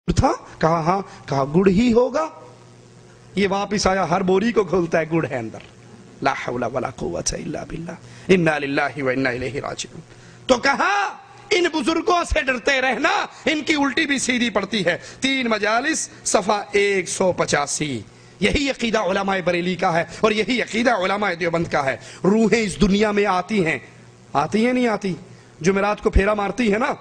था? कहा हाँ। कहा गुड़ ही होगा। ये वापिस आया, हर बोरी को खोलता है, गुड़ है अंदर। ला हौला वला कुव्वता इल्ला बिल्लाह, इन्ना लिल्लाहि व इन्ना इलैहि राजिऊन। तो कहा इन बुजुर्गों से डरते रहना, इनकी उल्टी भी सीधी पड़ती है। 3 मजालिस सफा 185। यही अकीदा उलमाए बरेली का है और यही अकीदा उलमाए देवबंद का है। रूहें इस दुनिया में आती हैं, आती हैं नहीं आती? जुमेरात को फेरा मारती है ना।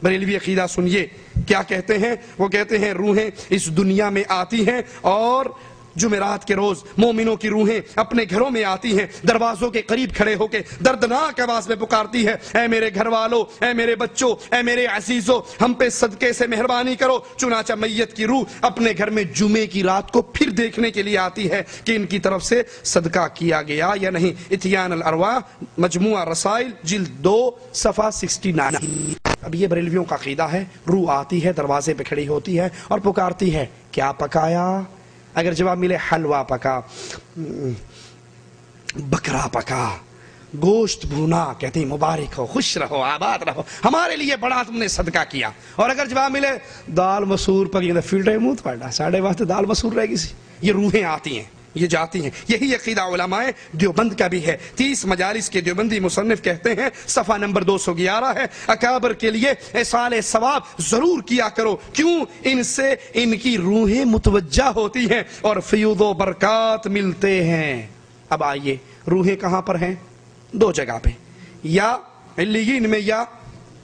बरेलवी अकीदा सुनिए क्या कहते हैं। वो कहते हैं रूहें इस दुनिया में आती हैं और जुमेरात के रोज मोमिनों की रूहें अपने घरों में आती हैं, दरवाजों के करीब खड़े होकर दर्दनाक आवाज में पुकारती है, ऐ मेरे घर वालों, ऐ मेरे बच्चों, ऐ मेरे अजीजों, हम पे सदके से मेहरबानी करो। चुनाचा मैयत की रूह अपने घर में जुमे की रात को फिर देखने के लिए आती है कि इनकी तरफ से सदका किया गया या नहीं। इतियान अल अरवाह मजमुआ रसाइल जिल्द 2 सफा 69। अब ये बरेलवियों का अकीदा है। रूह आती है, दरवाजे पे खड़ी होती है और पुकारती है, क्या पकाया? अगर जवाब मिले हलवा पका, बकरा पका, गोश्त भुना, कहते हैं मुबारक हो, खुश रहो, आबाद रहो, हमारे लिए बड़ा तुमने सदका किया। और अगर जवाब मिले दाल मसूर पकी, फील्ड मुंह पड़ा साढ़े वास्ते दाल मसूर रहेगी सी। ये रूहें आती हैं, ये जाती हैं। यही अकीदा उलमाए देवबंद का भी है। 30 मजालिस के देवबंदी मुसन्निफ कहते हैं, सफा नंबर 211 है, अकाबर के लिए एसाले सवाब जरूर किया करो। क्यों? इनसे इनकी रूहें मुतवज्जा होती हैं और फयूदो बरकात मिलते हैं। अब आइए, रूहें कहां पर हैं? 2 जगह पे, या इल्लीयीन में या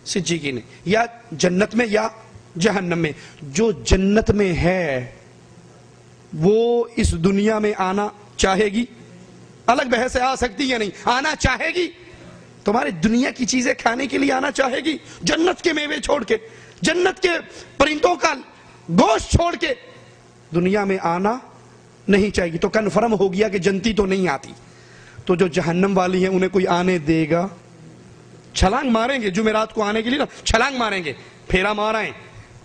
सिज्जीकीन में, या जन्नत में या जहन्नम में। जो जन्नत में है वो इस दुनिया में आना चाहेगी? अलग बहस आ सकती है नहीं, आना चाहेगी। तुम्हारे दुनिया की चीजें खाने के लिए आना चाहेगी? जन्नत के मेवे छोड़ के, जन्नत के परिंदों का गोश्त छोड़ के दुनिया में आना नहीं चाहेगी। तो कन्फर्म हो गया कि जन्नती तो नहीं आती। तो जो जहन्नम वाली है उन्हें कोई आने देगा? छलांग मारेंगे जुमेरात को आने के लिए ना, छलांग मारेंगे, फेरा माराएं,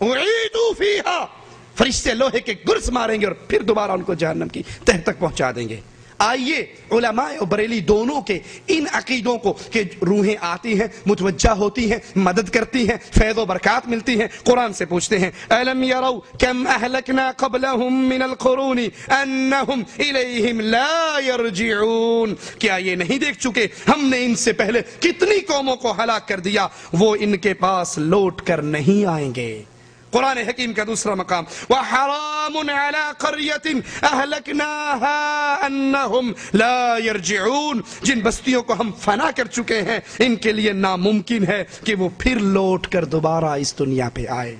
उईदू फीहा, फरिश्ते लोहे के गुर्स मारेंगे और फिर दोबारा उनको जहन्नम की तह तक पहुंचा देंगे। आइए उलमाए और बरेली दोनों के इन अकीदों को कि रूहें आती हैं, मुतवज्जा होती हैं, मदद करती हैं, फैज़ व बरकात मिलती हैं, कुरान से पूछते हैं, अलम यरौ कम अहलकना क़ब्लहुम मिनल क़ुरूनि अन्नहुम इलैहिम ला यरजिऊन। क्या ये नहीं देख चुके हमने इनसे पहले कितनी कौमों को हलाक कर दिया, वो इनके पास लौट कर नहीं आएंगे। कुरान हकीम का दूसरा मकाम, व हरामुन अला क़र्यतिन अहलकनाहा अन्नहुम ला यरजिऊन। जिन बस्तियों को हम फना कर चुके हैं इनके लिए नामुमकिन है कि वो फिर लौट कर दोबारा इस दुनिया पे आए।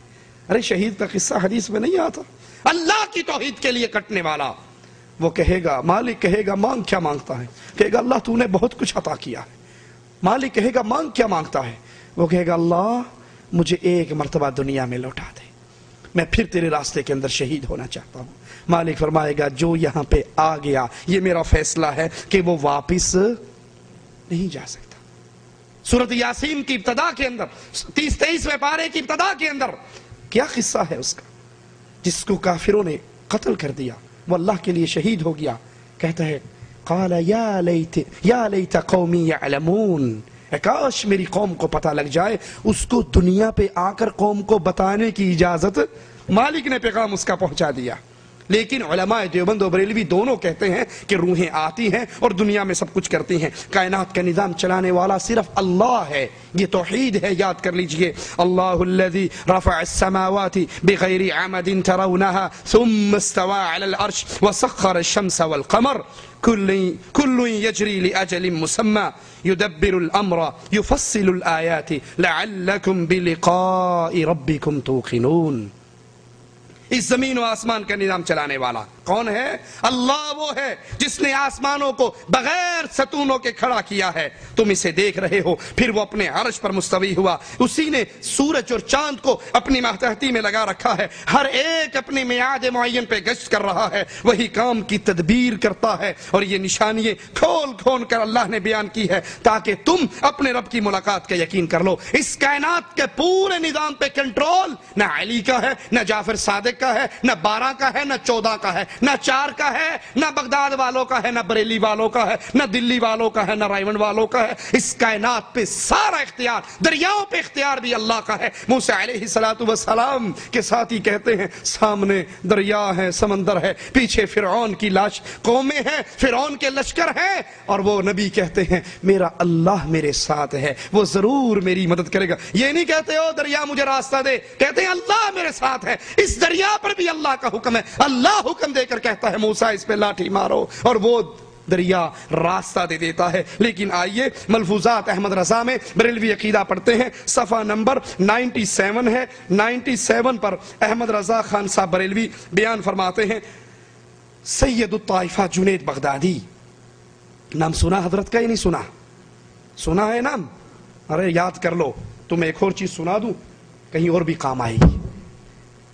अरे शहीद का किस्सा हदीस में नहीं आता? अल्लाह की तौहीद के लिए कटने वाला, वो कहेगा, मालिक कहेगा मांग क्या मांगता है? कहेगा अल्लाह तूने बहुत कुछ अता किया है। मालिक कहेगा मांग क्या मांगता है? वो कहेगा अल्लाह मुझे एक मर्तबा दुनिया में लौटा दे, मैं फिर तेरे रास्ते के अंदर शहीद होना चाहता हूं। मालिक फरमाएगा जो यहां पे आ गया ये मेरा फैसला है कि वो वापिस नहीं जा सकता। सूरत यासीन की इब्तदा के अंदर 30-23वें पारे की इब्तदा के अंदर क्या किस्सा है उसका? जिसको काफिरों ने कत्ल कर दिया, वो अल्लाह के लिए शहीद हो गया। कहता है क़ाल या लैत कौमी यअलमून, काश मेरी कौम को पता लग जाए। उसको दुनिया पे आकर कौम को बताने की इजाजत मालिक ने पैगाम उसका पहुंचा दिया। लेकिन उलमाए देवबंद और बरेलवी दोनों कहते हैं कि रूहें आती हैं और दुनिया में सब कुछ करती हैं। कायनात का निजाम चलाने वाला सिर्फ अल्लाह है, ये तौहीद है, याद कर लीजिए। अल्लाहुल्लज़ी रफ़अ अस्समावाति बिग़ैरि अमदिन तरौनहा सुम्मा इस्तवा अलल अर्श व सख़्ख़र अश-शम्स वल क़मर कुल्लुन यजरी लिअजलिन मुसम्मा युदब्बिरुल अम्र युफ़स्सिलुल आयाति लअल्लकुम बिलिक़ाइ रब्बिकुम तूक़िनून। इस जमीन और आसमान का निजाम चलाने वाला कौन है? अल्लाह वो है जिसने आसमानों को बगैर सतूनों के खड़ा किया है। तुम इसे देख रहे हो, फिर वो अपने अर्श पर मुस्तवी हुआ। उसी ने सूरज और चांद को अपनी मातहती में लगा रखा है, हर एक अपनी मियाद मुअय्यन पे गश्त कर रहा है, वही काम की तदबीर करता है। और ये निशानियां खोल खोल कर अल्लाह ने बयान की है ताकि तुम अपने रब की मुलाकात का यकीन कर लो। इस कायनात के पूरे निजाम पे कंट्रोल न अली का है, न जाफर सादिक का है, न 12 का है, न 14 का है, نہ چار کا ہے، نہ بغداد والوں کا ہے، نہ بریلی والوں کا ہے، نہ دلی والوں کا ہے، نہ رائیونڈ والوں کا ہے۔ اس کائنات پہ سارا اختیار، دریاؤں پہ اختیار بھی اللہ کا ہے۔ موسیٰ علیہ السلام کے ساتھ ہی کہتے ہیں سامنے دریا ہے، سمندر ہے، پیچھے فرعون کی لاش قومیں ہیں، فرعون کے لشکر ہیں، اور وہ نبی کہتے ہیں میرا اللہ میرے ساتھ ہے، وہ ضرور میری مدد کرے گا۔ یہ نہیں کہتے ہو دریا مجھے راستہ دے، کہتے ہیں اللہ میرے ساتھ ہے۔ اس دریا پر بھی اللہ کا حکم ہے، اللہ حکم دے کر کہتا ہے موسیٰ اس پہ لاٹھی مارو، اور وہ دریا راستہ دے دیتا ہے۔ لیکن آئیے ملفوظات احمد رضا میں بریلوی عقیدہ پڑھتے ہیں، صفحہ نمبر 97 ہے۔ 97 پر احمد رضا خان صاحب بریلوی بیان فرماتے ہیں، سید الطائفہ جنید بغدادی، نام سنا حضرت کا؟ ہی نہیں سنا؟ سنا ہے نام؟ ارے یاد کر لو، تمہیں ایک اور چیز سنا دوں کہیں اور بھی کام آئے گی۔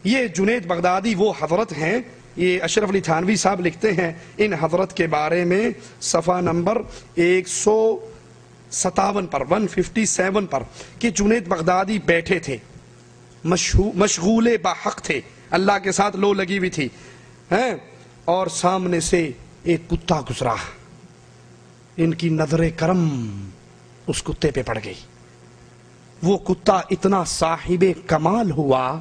یہ جنید بغدادی وہ حضرت ہیں، یہ اشرف علی تھانوی صاحب لکھتے ہیں ان حضرت کے بارے میں صفحہ نمبر 157 پر 157 پر کہ جنید بغدادی بیٹھے تھے، مشغول باحق تھے، اللہ کے ساتھ لو لگی ہوئی تھی، اور سامنے سے ایک کتا گزرا، ان کی نظر کرم اس کتے پہ پڑ گئی۔ وہ کتا اتنا صاحب کمال ہوا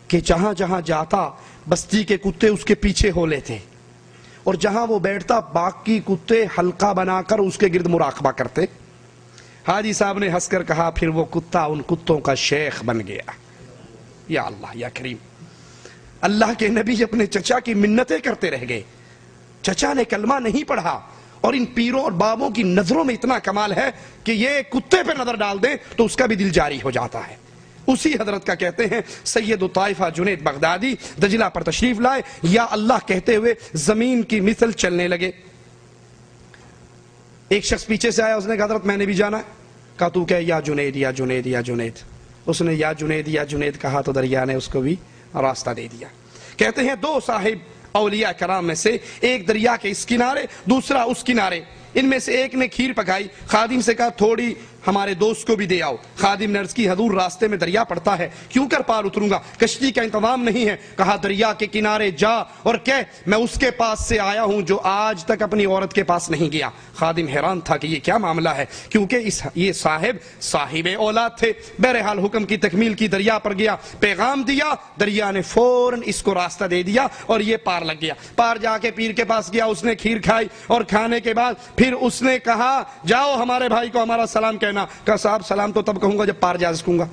کہ جہاں جہاں جاتا بستی کے کتے اس کے پیچھے ہو لیتے، اور جہاں وہ بیٹھتا باقی کتے حلقہ بنا کر اس کے گرد مراقبہ کرتے۔ حاجی صاحب نے ہنس کر کہا پھر وہ کتا ان کتوں کا شیخ بن گیا۔ یا اللہ یا کریم، اللہ کے نبی اپنے چچا کی منتیں کرتے رہ گئے، چچا نے کلمہ نہیں پڑھا، اور ان پیروں اور بابوں کی نظروں میں اتنا کمال ہے کہ یہ کتے پہ نظر ڈال دیں تو اس کا بھی دل جاری ہو جاتا ہے۔ اسی حضرت کا کہتے ہیں سید الطائفہ جنید بغدادی دجلہ پر تشریف لائے، یا اللہ کہتے ہوئے زمین کی مثل چلنے لگے۔ ایک شخص پیچھے سے آیا، اس نے کہا حضرت میں نے بھی جانا ہے۔ کہا تو کہ یا جنید یا جنید یا جنید۔ اس نے یا جنید یا جنید کہا تو دریا نے اس کو بھی راستہ دے دیا۔ کہتے ہیں دو صاحب اولیاء کرام میں سے ایک دریا کے اس کنارے، دوسرا اس کنارے، ان میں سے ایک نے کھیر پکائی، خادم سے کہا تھوڑی ہمارے دوست کو بھی دے آؤ۔ خادم نے عرض کی حضور راستے میں دریا پڑتا ہے، کیوں کر پار اتروں گا، کشتی کا انتظام نہیں ہے۔ کہا دریا کے کنارے جا اور کہہ میں اس کے پاس سے آیا ہوں جو آج تک اپنی عورت کے پاس نہیں گیا۔ خادم حیران تھا کہ یہ کیا معاملہ ہے، کیونکہ یہ صاحب اولاد تھے۔ بہرحال حکم کی تکمیل کی، دریا پر گیا، پیغام دیا، دریا نے فوراً اس کو راستہ دے دیا اور یہ پار لگ گیا۔ پار جا کے پیر کے پاس گیا، اس نے کھیر کھائی، اور کھانے کے بعد پھر اس نے کہا جاؤ ہمارے بھائی کو ہمارا سلام کہنا۔ کہا صاحب سلام تو تب کہوں گا جب پار جا سکوں گا،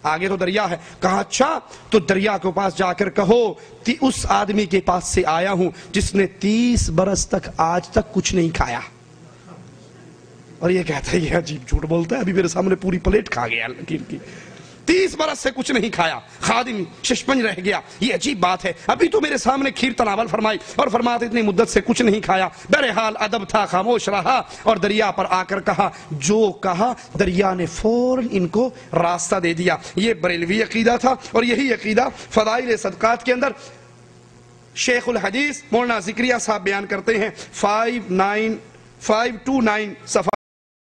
آگے تو دریا ہے۔ کہا اچھا تو دریا کے پاس جا کر کہو اس آدمی کے پاس سے آیا ہوں جس نے 30 برس تک آج تک کچھ نہیں کھایا۔ اور یہ کہتا ہے یہ عجیب جھوٹ بولتا ہے، ابھی میرے سامنے پوری پلیٹ کھا گیا لکیر کی، 30 برس سے کچھ نہیں کھایا۔ خادم ششپنج رہ گیا، یہ عجیب بات ہے، ابھی تو میرے سامنے کھیر تناول فرمائی اور فرماتے اتنی مدت سے کچھ نہیں کھایا۔ بہرحال ادب تھا، خاموش رہا اور دریا پر آ کر کہا جو کہا، دریا نے فوراً ان کو راستہ دے دیا۔ یہ بریلوی عقیدہ تھا، اور یہی عقیدہ فضائل صدقات کے اندر شیخ الحدیث مولانا ذکریہ صاحب بیان کرتے ہیں 529 صفحہ